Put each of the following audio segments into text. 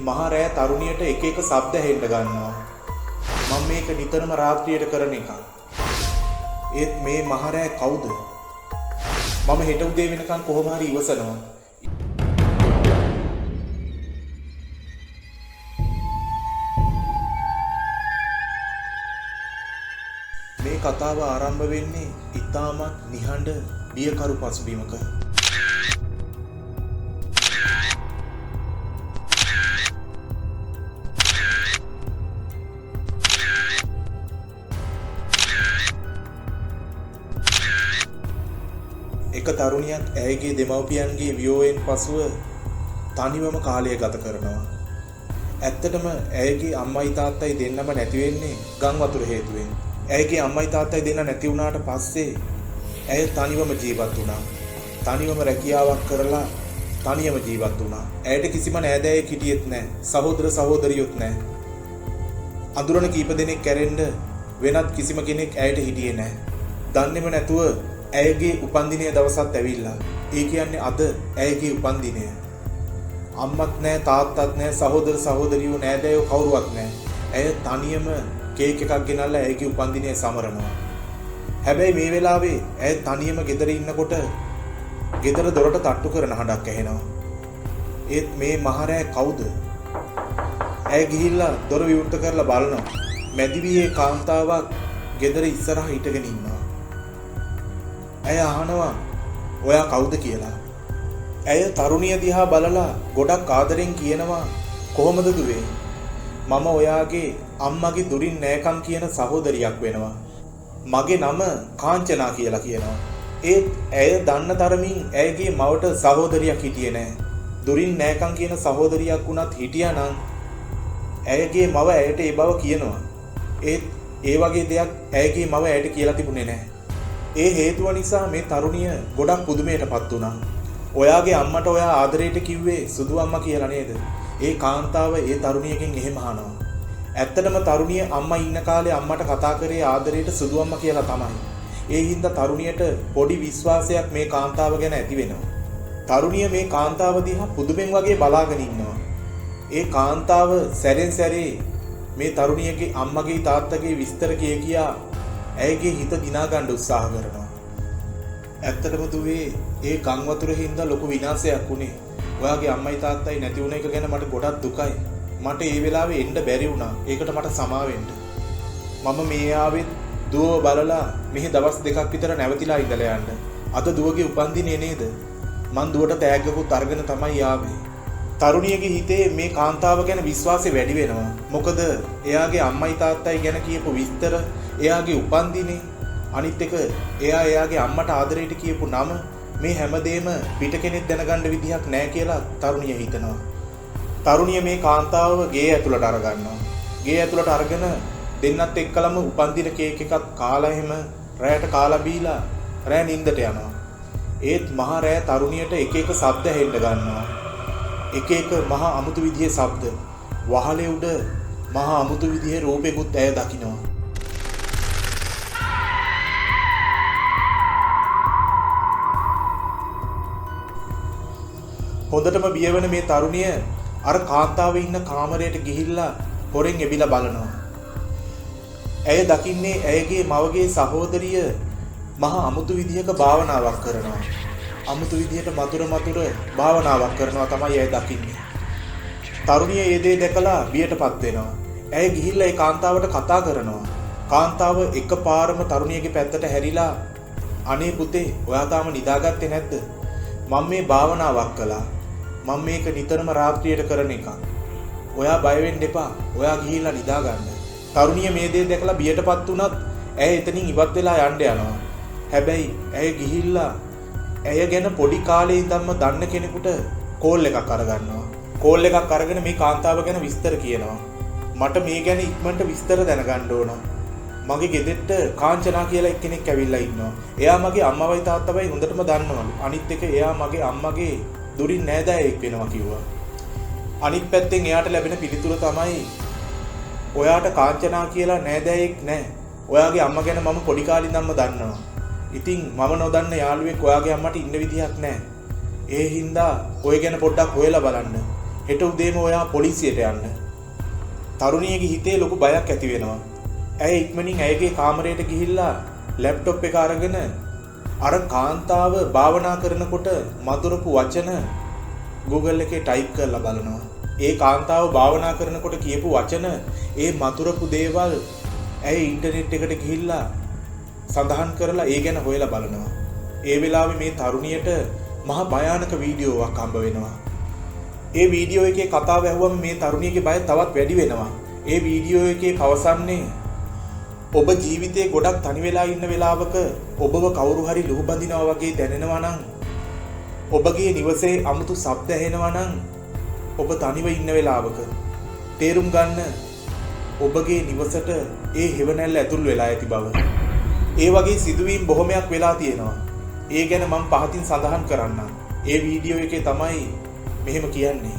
මහ රෑ තරුණියට එක එක ශබ්ද හෙන්න ගන්නවා. මම මේක නිතරම රාත්‍රියට කරන එකක්. ඒත් මේ මහ රෑ කවුද? මම හෙට උදේ වෙනකන් කොහොම හරි ඉවසනවා. මේ කතාව ආරම්භ වෙන්නේ ඉතාමත් නිහඬ බියකරු පසුබිමක. එක තරුණියක් ඇයගේ දෙමව්පියන්ගේ වියෝයෙන් පසුව තනිවම කාලය ගත කරනවා. ඇත්තටම ඇයගේ අම්මයි තාත්තයි දෙන්නම නැති වෙන්නේ ගම් වතුර හේතුවෙන්. ඇයගේ අම්මයි තාත්තයි දෙන්න නැති වුණාට පස්සේ ඇය තනිවම ජීවත් වුණා. තනිවම රැකියාවක් කරලා තනියම ජීවත් වුණා. ඇයට කිසිම නෑදෑයෙක් හිටියෙත් නැහැ. සහෝදර සහෝදරියොත් නැහැ. අඳුරන කීප දෙනෙක් කැරෙන්න වෙනත් කිසිම කෙනෙක් ඇයට හිටියේ නැහැ. දන්නේම නැතුව ඇයගේ උපන්දිනය දවසත් ඇවිල්ලා. ඒ කියන්නේ අද ඇයගේ උපන්දිනය. අම්මත් නැහැ, තාත්තත් නැහැ, සහෝදර සහෝදරියෝ නෑදෑයෝ කවුරුවත් නැහැ. ඇය තනියම කේක් එකක් ගෙනල්ලා ඇයගේ උපන්දිනය සමරනවා. හැබැයි මේ වෙලාවේ ඇය තනියම ගෙදර ඉන්නකොට ගෙදර දොරට තට්ටු කරන හඬක් ඇහෙනවා. ඒත් මේ මහරෑ කවුද? ඇය ගිහිල්ලා දොර විවෘත කරලා බලනවා. මැදිවියේ කාන්තාවක් ගෙදර ඉස්සරහ හිටගෙන ඉන්නවා. ඇය අහනවා ඔයා කවුද කියලා. ඇය තරුණිය දිහා බලලා ගොඩක් ආදරෙන් කියනවා කොහොමද දුවේ? මම ඔයාගේ අම්මගේ දුරින් නෑකම් කියන සහෝදරියක් වෙනවා. මගේ නම කාංචනා කියලා කියනවා. ඒත් ඇය දන්න තරමින් ඇයගේ මවට සහෝදරියක් හිටියේ නෑ. දුරින් නෑකම් කියන සහෝදරියක් වුණත් හිටියා නම් ඇයගේ මව ඇයට ඒ බව කියනවා. ඒත් ඒ වගේ දෙයක් ඇයගේ මව ඇයට කියලා තිබුණේ නෑ. ඒ හේතුව නිසා මේ තරුණිය ගොඩක් පුදුමයටපත් වුණා. ඔයාගේ අම්මට ඔයා ආදරයට කිව්වේ සුදු අම්මා කියලා නේද? ඒ කාන්තාව ඒ තරුණියගෙන් එහෙම අහනවා. ඇත්තටම තරුණිය අම්මා ඉන්න කාලේ අම්මට කතා කරේ ආදරයට සුදු අම්මා කියලා තමයි. ඒ හින්දා තරුණියට පොඩි විශ්වාසයක් මේ කාන්තාව ගැන ඇති වෙනවා. තරුණිය මේ කාන්තාව දිහා පුදුමෙන් වගේ බලාගෙන ඉන්නවා. ඒ කාන්තාව සැරෙන් සැරේ මේ තරුණියගේ අම්මගේ තාත්තගේ විස්තර කියා ඇයගේ හිත දිනා ගන්න උත්සාහ කරනවා. ඇත්තටම දුවේ ඒ ගම් වතුරේ හින්දා ලොකු විනාශයක් වුණේ. ඔයාගේ අම්මයි තාත්තයි නැති වුණ එක ගැන මට ගොඩක් දුකයි. මට ඒ වෙලාවේ එන්න බැරි වුණා. ඒකට මට සමා වෙන්න. මම මේ ආවෙත් දුවව බලලා මෙහි දවස් දෙකක් විතර නැවතිලා ඉඳලා යන්න. අද දුවගේ උපන්දිනේ නේද? මං දුවට තෑග්ගකුත් අරගෙන තමයි ආවේ. තරුණියගේ හිතේ මේ කාන්තාව ගැන විශ්වාසය වැඩි වෙනවා. මොකද එයාගේ අම්මයි තාත්තයි ගැන කියපු විස්තර, එයාගේ උපන්දිනේ, අනිත් එක එයාගේ අම්මට ආදරයට කියපු නම, මේ හැමදේම පිට කෙනෙක් දැනගන්න විදිහක් නැහැ කියලා තරුණිය හිතනවා. තරුණිය මේ කාන්තාව ගේ ඇතුළට අරගන්නවා. ගේ ඇතුළට අරගෙන දෙන්නත් එක්කලම උපන්දින කේක් එකක් කාලා එහෙම රැයට කාලා බීලා රැ නිින්දට යනවා. ඒත් මහ රැ තරුණියට එක එක ශබ්ද හෙන්න ගන්නවා. එක එක මහා අමුතු විදිහේ ශබ්ද. වහලේ උඩ මහා අමුතු විදිහේ රූපෙකුත් ඇය දකිනවා. හොඳටම බියවෙන මේ තරුණිය අර කාන්තාව ඉන්න කාමරයට ගිහිල්ලා හොරෙන් එබිලා බලනවා. ඇය දකින්නේ ඇයගේ මවගේ සහෝදරිය මහා අමුතු විදිහක භාවනාවක් කරනවා. අමුතු විදිහට මధుර භාවනාවක් කරනවා තමයි ඇය දකින්නේ. තරුණිය ඒ දේ දැකලා බියටපත් වෙනවා. ඇය ගිහිල්ලා ඒ කාන්තාවට කතා කරනවා. කාන්තාව එකපාරම තරුණියගේ පැත්තට හැරිලා අනේ පුතේ ඔයා තාම නිදාගත්තේ නැද්ද? මම මේ භාවනාවක් කළා. මම මේක නිතරම රාත්‍රියට කරන එකක්. ඔයා බය වෙන්න එපා. ඔයා ගිහිල්ලා නිදා ගන්න. තරුණිය මේ දේ දැකලා බියටපත් වුණත් ඇය එතනින් ඉවත් වෙලා යන්න යනවා. හැබැයි ඇය ගිහිල්ලා ඇය ගැන පොඩි කාලේ ඉඳන්ම දන්න කෙනෙකුට කෝල් එකක් අරගන්නවා. කෝල් එකක් අරගෙන මේ කාන්තාව ගැන විස්තර කියනවා. මට මේ ගැන ඉක්මනට විස්තර දැනගන්න ඕන. මගේ ගෙදරට කාංචනා කියලා එක්කෙනෙක් ඇවිල්ලා ඉන්නවා. එයා මගේ අම්මවයි තාත්තවයි හොඳටම දන්නවලු. අනිත් එක එයා මගේ අම්මගේ දුරින් නෑදෑයෙක් වෙනවා කිව්වා. අනිත් පැත්තෙන් එයාට ලැබෙන පිළිතුර තමයි ඔයාට කාංචනා කියලා නෑදෑයෙක් නෑ. ඔයාගේ අම්මා ගැන මම පොඩි කාලේ ඉඳන්ම දන්නවා. ඉතින් මම නොදන්න යාළුවෙක් ඔයාගේ අම්මට ඉන්න විදිහක් නෑ. ඒ හින්දා ඔය ගැන පොඩ්ඩක් හොයලා බලන්න. හෙට උදේම ඔයා පොලිසියට යන්න. තරුණියගේ හිතේ ලොකු බයක් ඇති වෙනවා. ඇය ඉක්මනින් ඇයගේ කාමරයට ගිහිල්ලා ලැප්ටොප් එක අරගෙන අර කාන්තාව භාවනා කරනකොට මధుරපු වචන Google එකේ ටයිප් කරලා බලනවා. ඒ කාන්තාව භාවනා කරනකොට කියපු වචන, ඒ මధుරපු දේවල් ඇය ඉන්ටර්නෙට් එකට ගිහිල්ලා සඳහන් කරලා ඒ ගැන හොයලා බලනවා. ඒ වෙලාවේ මේ තරුණියට මහා භයානක වීඩියෝවක් හම්බ වෙනවා. ඒ වීඩියෝ එකේ කතාව ඇහුවම මේ තරුණියගේ බය තවත් වැඩි වෙනවා. ඒ වීඩියෝ එකේ පවසන්නේ ඔබ ජීවිතේ ගොඩක් තනි වෙලා ඉන්න වෙලාවක ඔබව කවුරු හරි ලුහු බඳිනවා වගේ දැනෙනවා නම්, ඔබගේ නිවසේ අමුතු ශබ්ද ඇහෙනවා නම්, ඔබ තනිව ඉන්න වෙලාවක තේරුම් ගන්න ඔබගේ නිවසට ඒ හෙවණැල්ල ඇතුල් වෙලා ඇති බව. ඒ වගේ සිදුවීම් බොහොමයක් වෙලා තියෙනවා. ඒ ගැන මම පහතින් සඳහන් කරන්නම්. ඒ වීඩියෝ එකේ තමයි මෙහෙම කියන්නේ.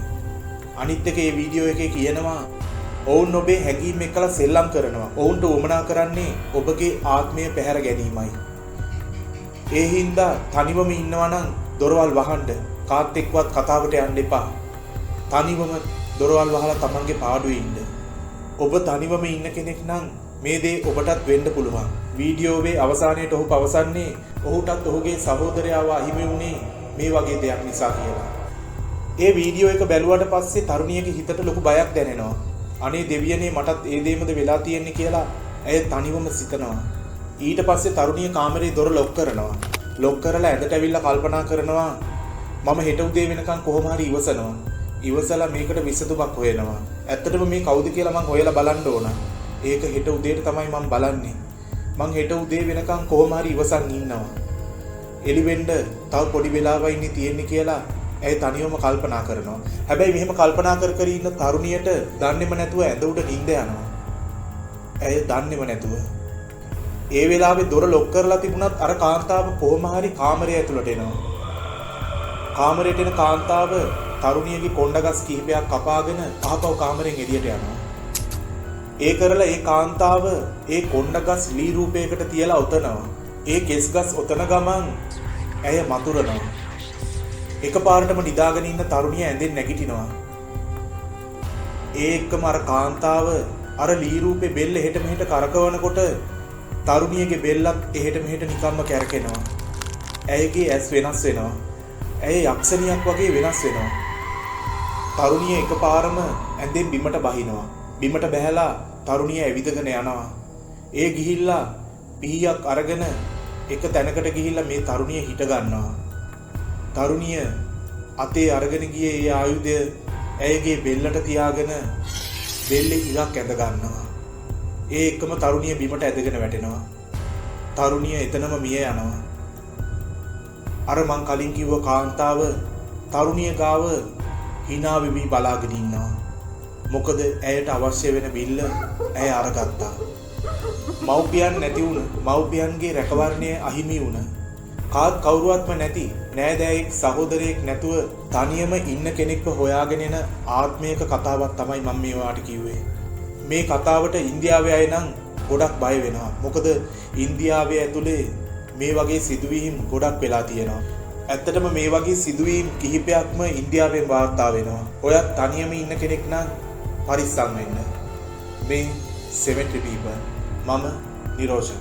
අනිත් එක ඒ වීඩියෝ එකේ කියනවා ඔවුන් ඔබේ හැඟීම් එක්කලා සෙල්ලම් කරනවා. ඔවුන්ට උවමනා කරන්නේ ඔබගේ ආත්මය පැහැර ගැනීමයි. ඒ හින්දා තනිවම ඉන්නවා නම් දොරවල් වහන්න. කාත් එක්කවත් කතාවට යන්න එපා. තනිවම දොරවල් වහලා තමන්ගේ පාඩුවේ ඉන්න. ඔබ තනිවම ඉන්න කෙනෙක් නම් මේ දේ ඔබටත් වෙන්න පුළුවන්. වීඩියෝවේ අවසානයේට ඔහු පවසන්නේ ඔහුටත් ඔහුගේ සහෝදරයාව අහිමි වුණේ මේ වගේ දෙයක් නිසා කියලා. ඒ වීඩියෝ එක බැලුවට පස්සේ තරුණියගේ හිතට ලොකු බයක් දැනෙනවා. අනේ දෙවියනේ මටත් ඒ දෙයමද වෙලා තියෙන්නේ කියලා ඇය තනිවම සිතනවා. ඊට පස්සේ තරුණිය කාමරේ දොර ලොක් කරනවා. ලොක් කරලා ඇඳට ඇවිල්ලා කල්පනා කරනවා මම හෙට උදේ වෙනකන් කොහොම හරි ඉවසනවා. ඉවසලා මේකට විසඳුමක් හොයනවා. ඇත්තටම මේ කවුද කියලා මං හොයලා බලන්න ඕන. ඒක හෙට උදේට තමයි මං බලන්නේ. මං හෙට උදේ වෙනකන් කොහොම හරි ඉවසන් ඉන්නවා. එළිවෙන්න තව පොඩි වෙලාවයි ඉන්නේ තියෙන්නේ කියලා ඇය තනියම කල්පනා කරනවා. හැබැයි මෙහෙම කල්පනා කර කර ඉන්න තරුණියට දන්නේම නැතුව ඇඳ උඩ නිින්ද යනවා. ඇය දන්නේම නැතුව. ඒ වෙලාවේ දොර ලොක් කරලා තිබුණත් අර කාන්තාව කොහොම හරි කාමරය ඇතුළට එනවා. කාමරයට එන කාන්තාව තරුණියගේ කොණ්ඩගස් කිහිපයක් කපාගෙන ආපහු කාමරෙන් එළියට යනවා. ඒ කරලා ඒ කාන්තාව ඒ කොණ්ඩගස් ලී රූපයකට තියලා ඔතනවා. ඒ කෙස්ගස් ඔතන ගමන් ඇය මතුරනවා. එකපාරටම නිදාගෙන ඉන්න තරුණිය ඇඳෙන් නැගිටිනවා. ඒ එක්කම අර කාන්තාව අර ලී රූපේ බෙල්ල එහෙට මෙහෙට කරකවනකොට තරුණියගේ බෙල්ලත් එහෙට මෙහෙට නිකම්ම කැරකෙනවා. ඇයගේ ඇස් වෙනස් වෙනවා. ඇය යක්ෂණියක් වගේ වෙනස් වෙනවා. තරුණිය එකපාරම ඇඳෙන් බිමට බහිනවා. බිමට බැහැලා තරුණිය ඇවිදගෙන යනවා. ඒ ගිහිල්ලා පිහියක් අරගෙන එක තැනකට ගිහිල්ලා මේ තරුණිය හිට ගන්නවා. තරුණිය අතේ අරගෙන ගියේ ඒ ආයුධය ඇයගේ බෙල්ලට තියාගෙන බෙල්ලේ ඉලක් ඇඳ ගන්නවා. ඒ එක්කම තරුණිය බිමට ඇදගෙන වැටෙනවා. තරුණිය එතනම මිය යනවා. අර මං කලින් කිව්ව කාන්තාව තරුණිය ගාව hina වෙවි බලාගෙන ඉන්නවා. මොකද ඇයට අවශ්‍ය වෙන බිල්ල ඇය අරගත්තා. මව්පියන් නැති වුණ, මව්පියන්ගේ රැකවරණය අහිමි වුණ, කාත් කවුරුවත්ම නැති නෑදෑයෙක් සහෝදරයෙක් නැතුව තනියම ඉන්න කෙනෙක්ව හොයාගෙන එන ආත්මයක කතාවක් තමයි මම මේවාට කිව්වේ. මේ කතාවට ඉන්දියාවේ අය නම් ගොඩක් බය වෙනවා. මොකද ඉන්දියාවේ ඇතුලේ මේ වගේ සිදුවීම් ගොඩක් වෙලා තියෙනවා. ඇත්තටම මේ වගේ සිදුවීම් කිහිපයක්ම ඉන්දියාවෙන් වාර්තා වෙනවා. ඔයත් තනියම ඉන්න කෙනෙක් නම් පරිස්සම් වෙන්න. මේ Cemetery People. මම නිරෝෂන්.